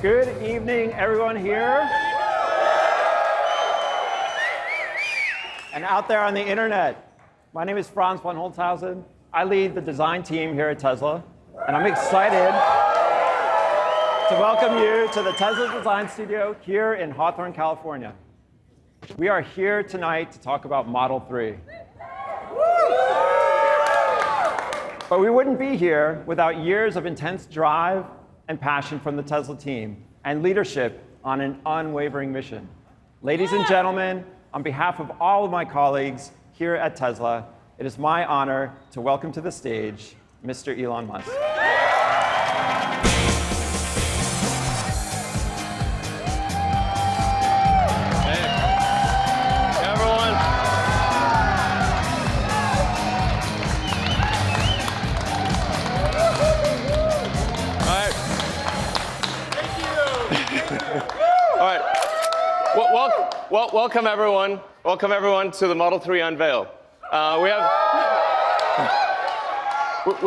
Good evening, everyone here. And out there on the internet. My name is Franz von Holzhausen. I lead the design team here at Tesla. And I'm excited to welcome you to the Tesla Design Studio here in Hawthorne, California. We are here tonight to talk about Model 3. But we wouldn't be here without years of intense drive and passion from the Tesla team and leadership on an unwavering mission. Ladies and gentlemen, on behalf of all of my colleagues here at Tesla, it is my honor to welcome to the stage Mr. Elon Musk. Welcome everyone. Welcome everyone to the Model 3 Unveil. We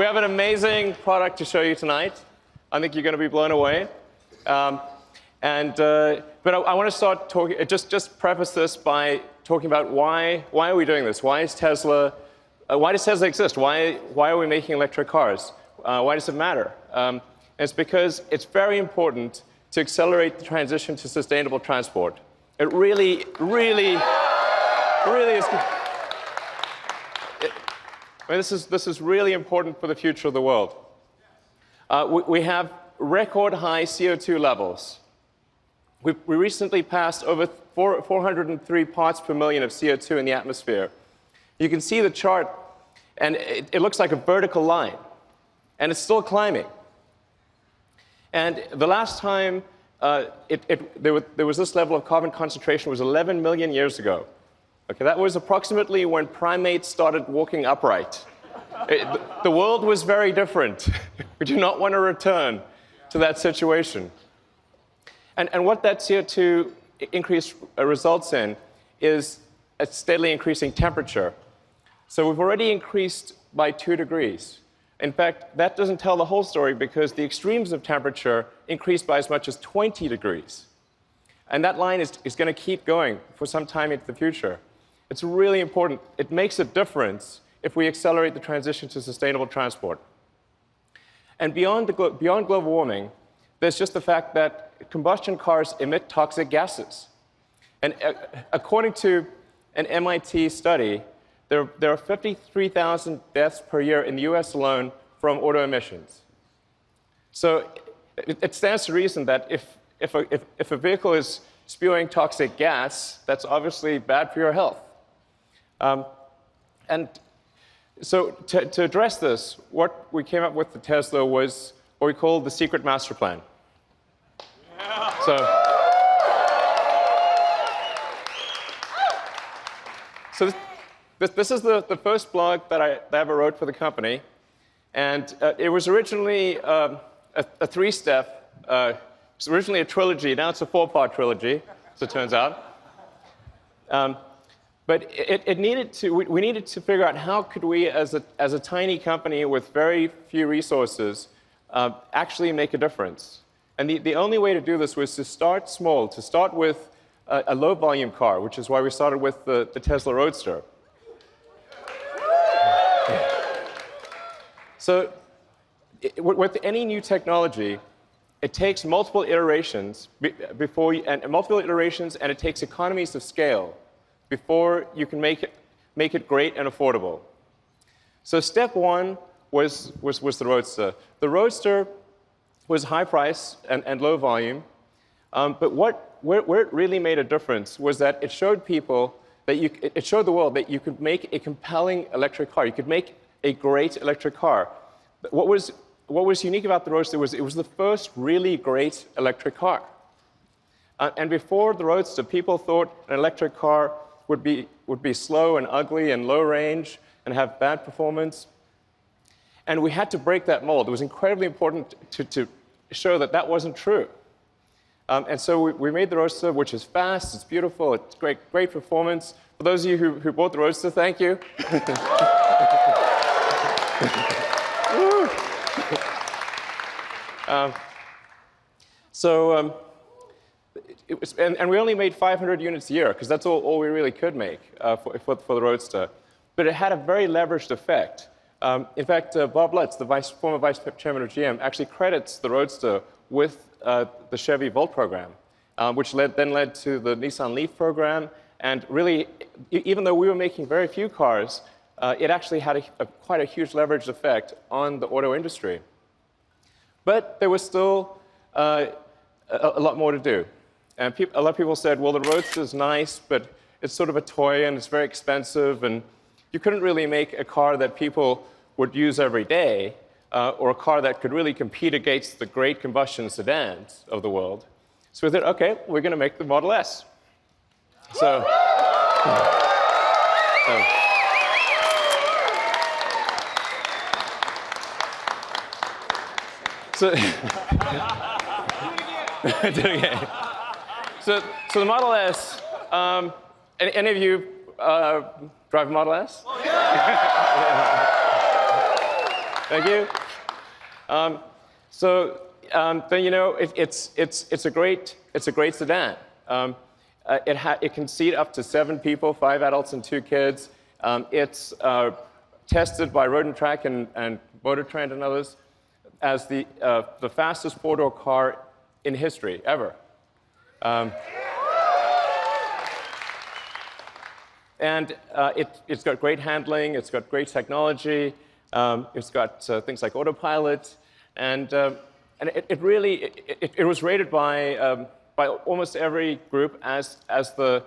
have an amazing product to show you tonight. I think you're going to be blown away. But I want to start talking. Just preface this by talking about why are we doing this? Why is Tesla? Why does Tesla exist? Why are we making electric cars? Why does it matter? It's because it's very important to accelerate the transition to sustainable transport. It really is. This is really important for the future of the world. We have record high CO2 levels. We recently passed over 403 parts per million of CO2 in the atmosphere. You can see the chart, and it looks like a vertical line, and it's still climbing. And the last time there was this level of carbon concentration was 11 million years ago. Okay, that was approximately when primates started walking upright. The world was very different. We do not want to return to that situation. And what that CO2 increase results in is a steadily increasing temperature. So we've already increased by 2 degrees. In fact, that doesn't tell the whole story because the extremes of temperature increased by as much as 20 degrees. And that line is going to keep going for some time into the future. It's really important. It makes a difference if we accelerate the transition to sustainable transport. And beyond global warming, there's just the fact that combustion cars emit toxic gases. And according to an MIT study, there are 53,000 deaths per year in the US alone from auto emissions. So it stands to reason that if a vehicle is spewing toxic gas, that's obviously bad for your health. And so to address this, what we came up with at Tesla was what we call the secret master plan. Yeah. So this is the first blog that I ever wrote for the company, and it was originally a 3-step. It was originally a trilogy. Now it's a 4-part trilogy, as it turns out. But we needed to figure out how could we, as a tiny company with very few resources, actually make a difference. And the only way to do this was to start small, to start with a low-volume car, which is why we started with the Tesla Roadster. So with any new technology, it takes multiple iterations and it takes economies of scale before you can make it great and affordable. So step 1 was the Roadster. The Roadster was high price and low volume, but where it really made a difference was that it showed people that it showed the world that you could make a compelling electric car. You could make a great electric car. But what was unique about the Roadster was it was the first really great electric car. And before the Roadster, people thought an electric car would be slow and ugly and low range and have bad performance. And we had to break that mold. It was incredibly important to show that that wasn't true. And so we made the Roadster, which is fast, it's beautiful, it's great performance. For those of you who bought the Roadster, thank you. So and we only made 500 units a year, because that's all we really could make for the Roadster. But it had a very leveraged effect. In fact, Bob Lutz, the former vice chairman of GM, actually credits the Roadster with the Chevy Volt program, which then led to the Nissan Leaf program. And really, even though we were making very few cars, it actually had quite a huge leveraged effect on the auto industry. But there was still a lot more to do. And a lot of people said, well, the Roadster is nice, but it's sort of a toy, and it's very expensive, and you couldn't really make a car that people would use every day, or a car that could really compete against the great combustion sedans of the world. So we thought, OK, we're going to make the Model S. So the Model S, any of you drive a Model S? Thank you. Then you know it's a great sedan. It can seat up to 7 people, 5 adults and 2 kids. It's tested by Road and Track and Motor Trend and others as the fastest 4-door car in history ever. And it's got great handling. It's got great technology. It's got things like AUTOPILOT, and it was rated by almost every group as the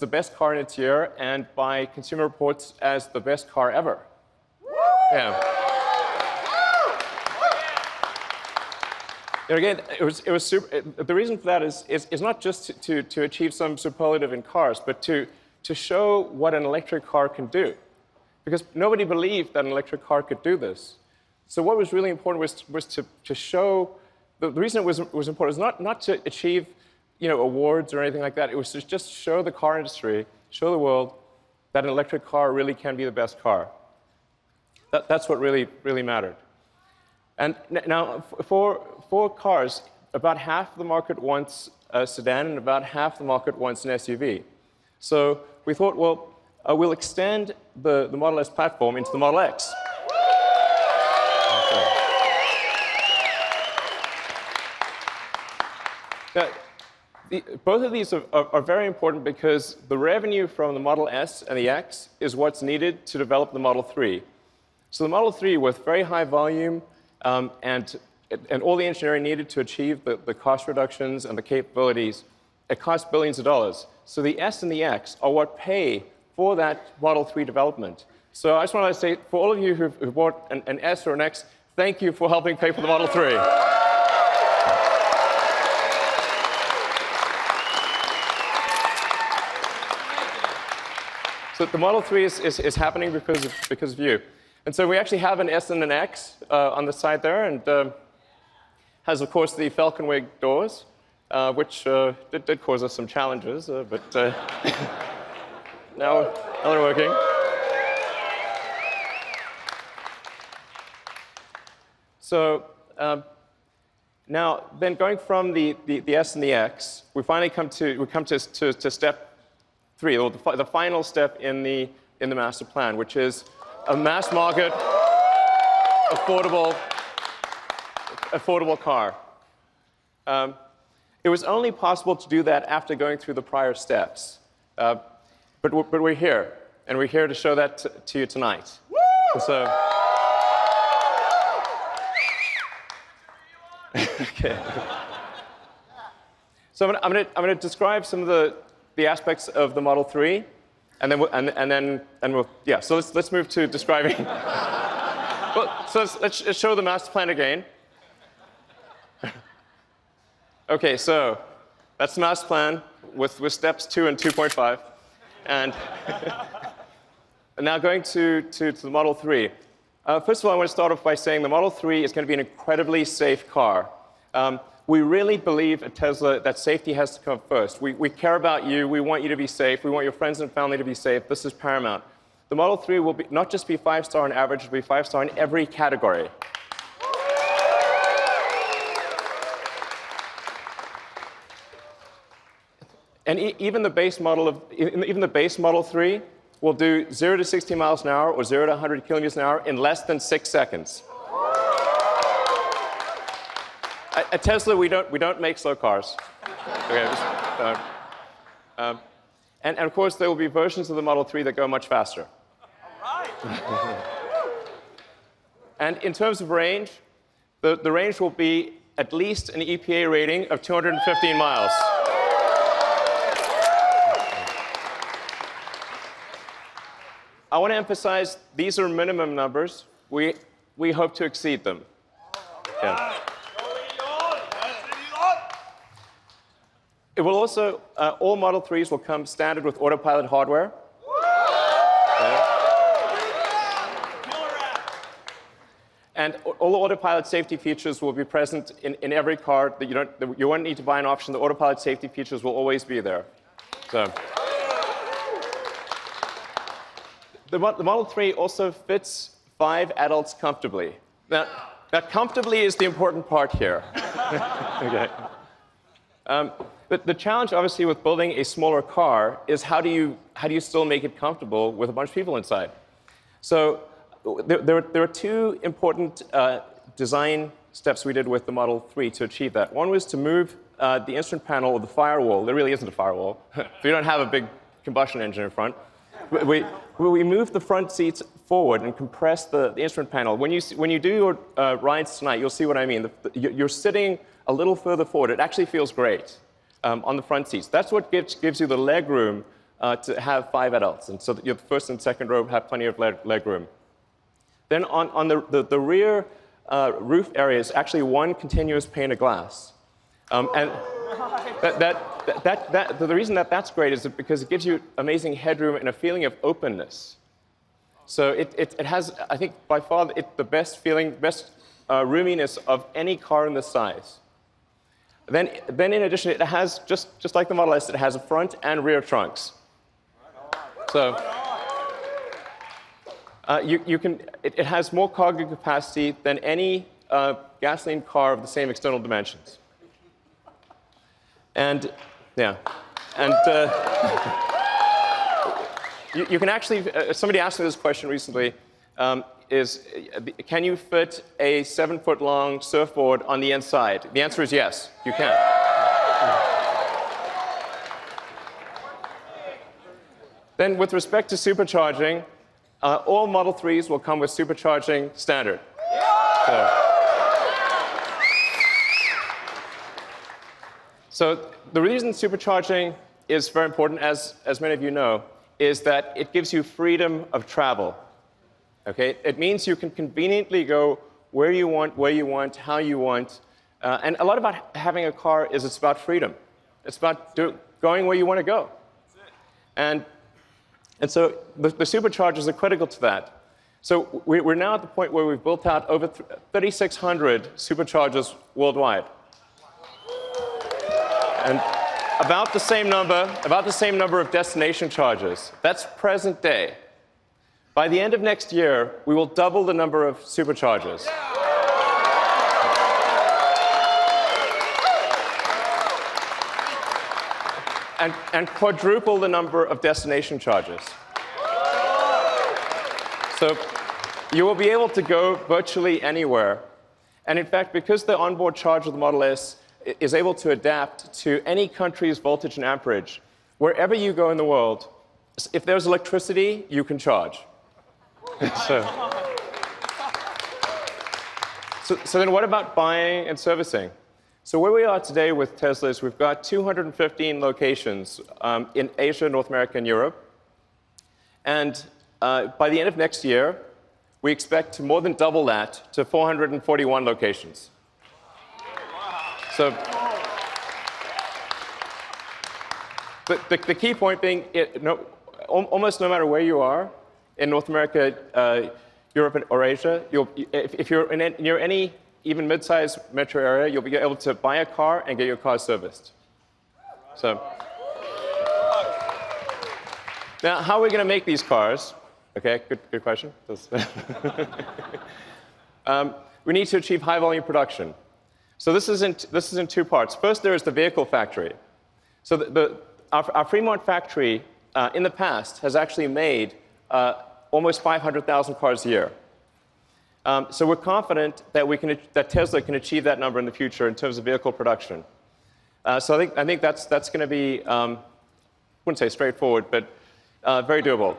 best car in its year, and by Consumer Reports as the best car ever. Yeah. And again, it was super. The reason for that is not just to achieve some superlative in cars, but to show what an electric car can do. Because nobody believed that an electric car could do this. So what was really important was to show, the reason it was important was not to achieve awards or anything like that. It was to just show the car industry, show the world that an electric car really can be the best car. That's what really mattered. And now for cars, about half the market wants a sedan and about half the market wants an SUV. So we thought, well, we'll extend the Model S platform into the Model X. Now, both of these are very important because the revenue from the Model S and the X is what's needed to develop the Model 3. So the Model 3, with very high volume and all the engineering needed to achieve the cost reductions and the capabilities, it costs billions of dollars. So the S and the X are what pay for that Model 3 development. So I just want to say, for all of you who bought an S or an X, thank you for helping pay for the Model 3. So the Model 3 is happening because of you. And so we actually have an S and an X on the side there, and has, of course, the Falcon Wing doors, which did cause us some challenges, but now they're working. So now, then going from the S and the X, we finally come to step 3, or the final step in the master plan, which is a mass market, affordable car. It was only possible to do that after going through the prior steps. But we're here, and we're here to show that to you tonight. So, okay. So I'm going to describe some of the aspects of the Model 3, and then we'll yeah. So let's move to describing. Well, so let's show the master plan again. Okay, so that's the master plan with steps 2 and 2.5, and now going to the Model 3. First of all, I want to start off by saying the Model 3 is going to be an incredibly safe car. We really believe at Tesla that safety has to come first. We care about you. We want you to be safe. We want your friends and family to be safe. This is paramount. The Model 3 will not just be 5-star on average, it will be 5-star in every category. And even the base Model 3 will do 0 to 60 miles an hour or 0 to 100 kilometers an hour in less than 6 seconds. At Tesla, we don't make slow cars. Okay, and of course, there will be versions of the Model 3 that go much faster. And in terms of range, the range will be at least an EPA rating of 215 miles. I want to emphasize these are minimum numbers. We hope to exceed them. Yeah. It will also, all Model 3s will come standard with Autopilot hardware. And all the Autopilot safety features will be present in every car. That you won't need to buy an option. The Autopilot safety features will always be there. So, the Model 3 also fits 5 adults comfortably. Now comfortably is the important part here. Okay. But the challenge, obviously, with building a smaller car is how do you still make it comfortable with a bunch of people inside? So there are two important design steps we did with the Model 3 to achieve that. One was to move the instrument panel or the firewall. There really isn't a firewall. We don't have a big combustion engine in front. We moved the front seats forward and compressed the instrument panel. When you do your rides tonight, you'll see what I mean. You're sitting a little further forward. It actually feels great on the front seats. That's what gives you the leg room to have 5 adults. And so that your first and second row have plenty of leg room. Then on the rear roof area is actually one continuous pane of glass. And the reason that that's great is because it gives you amazing headroom and a feeling of openness. So it has, I think, by far the best roominess of any car in this size. Then in addition, it has, just like the Model S, it has a front and rear trunks. So it has more cargo capacity than any gasoline car of the same external dimensions. And yeah, and you can actually, somebody asked me this question recently, can you fit a 7-foot-long surfboard on the inside? The answer is yes, you can. Then with respect to supercharging, all Model 3s will come with supercharging standard. So the reason supercharging is very important, as many of you know, is that it gives you freedom of travel. Okay? It means you can conveniently go where you want, how you want. And a lot about having a car is it's about freedom. It's about going where you want to go. And so the superchargers are critical to that. So we're now at the point where we've built out over 3,600 superchargers worldwide. And about the same number of destination chargers. That's present day. By the end of next year, we will double the number of superchargers. And quadruple the number of destination chargers. So you will be able to go virtually anywhere. And in fact, because the onboard charger of the Model S is able to adapt to any country's voltage and amperage, wherever you go in the world, if there's electricity, you can charge. So then what about buying and servicing? So where we are today with Tesla is we've got 215 locations in Asia, North America, and Europe. And by the end of next year, we expect to more than double that to 441 locations. So the key point being, almost no matter where you are, in North America, Europe, or Asia, if you're near any even mid-sized metro area, you'll be able to buy a car and get your car serviced. So now, how are we going to make these cars? Okay, good question. We need to achieve high-volume production. So this is in 2 parts. First, there is the vehicle factory. So our Fremont factory in the past has actually made almost 500,000 cars a year. So we're confident that Tesla can achieve that number in the future in terms of vehicle production. So I think that's going to be, I wouldn't say straightforward, but very doable.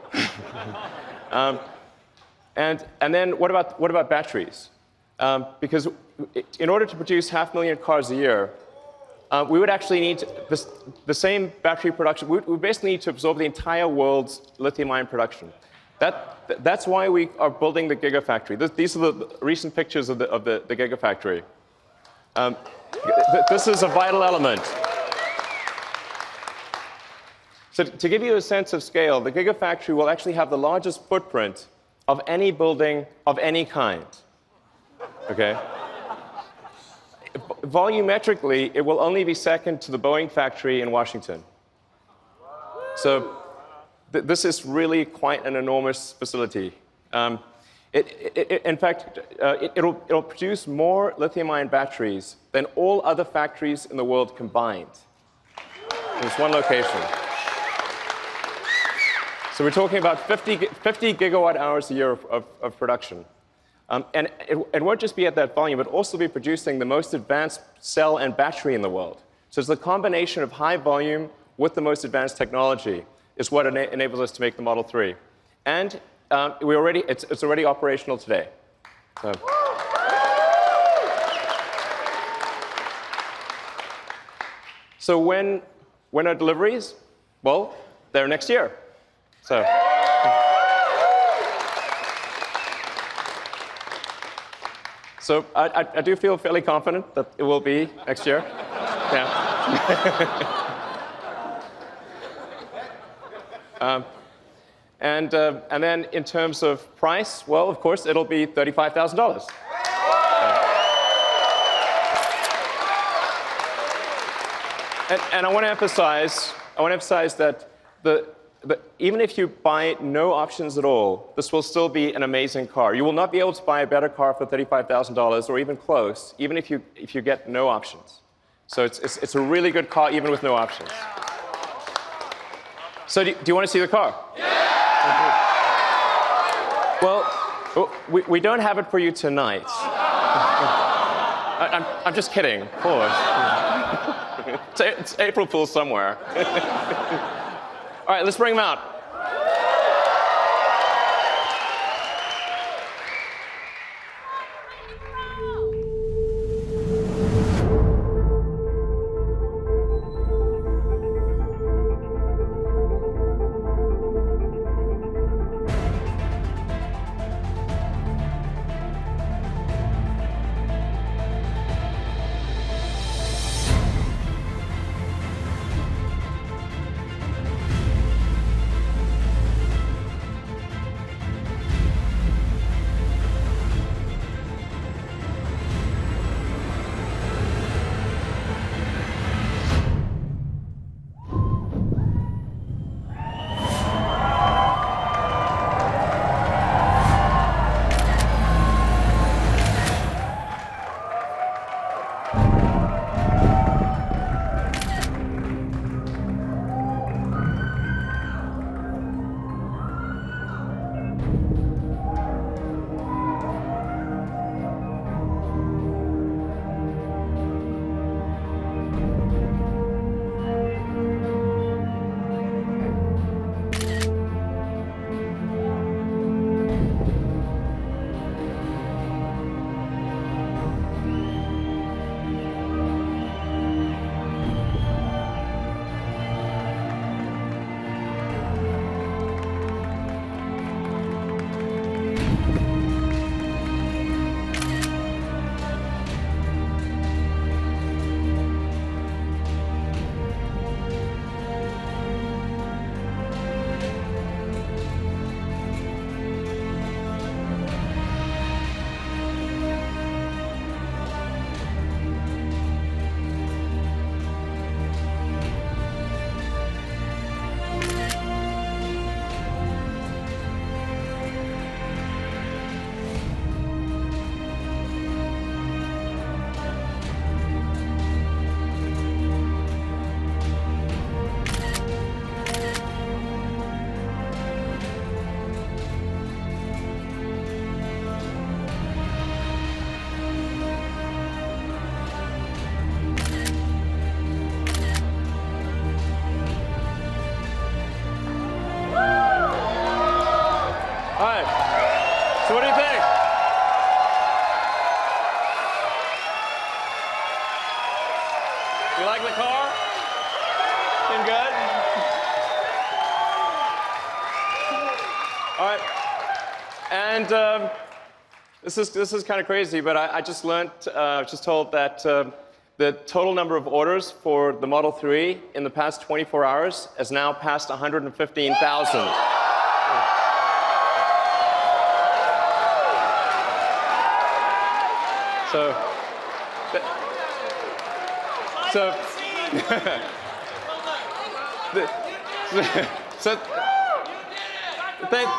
And then what about batteries? Because in order to produce 500,000 cars a year, we would actually need the same battery production. We basically need to absorb the entire world's lithium-ion production. That's why we are building the Gigafactory. These are the recent pictures of the Gigafactory. This is a vital element. So to give you a sense of scale, the Gigafactory will actually have the largest footprint of any building of any kind. Okay? Volumetrically, it will only be second to the Boeing factory in Washington. So this is really quite an enormous facility. In fact, it'll produce more lithium-ion batteries than all other factories in the world combined. In this one location. So we're talking about 50 gigawatt hours a year of production. And it won't just be at that volume, but also be producing the most advanced cell and battery in the world. So it's the combination of high volume with the most advanced technology is what enables us to make the Model 3. And it's already operational today. So when are deliveries? Well, they're next year. So I do feel fairly confident that it will be next year. Yeah. And then in terms of price, well, of course, it'll be $35,000. And I want to emphasize that even if you buy no options at all, this will still be an amazing car. You will not be able to buy a better car for $35,000 or even close, even if you get no options. So it's a really good car even with no options. So do you want to see the car? Yeah! Well, we don't have it for you tonight. I'm just kidding, of course. It's April Fool's somewhere. All right, let's bring them out. You like the car? Been good? All right. And this is kind of crazy, but I just learned, just told that the total number of orders for the Model 3 in the past 24 hours has now passed 115,000.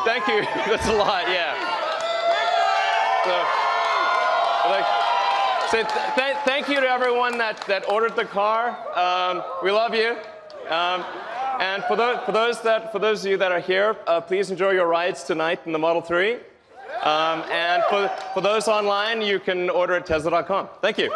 Thank you. That's a lot, yeah. Thank you to everyone that ordered the car. We love you. And for those of you that are here, please enjoy your rides tonight in the Model 3. And for those online, you can order at Tesla.com. Thank you.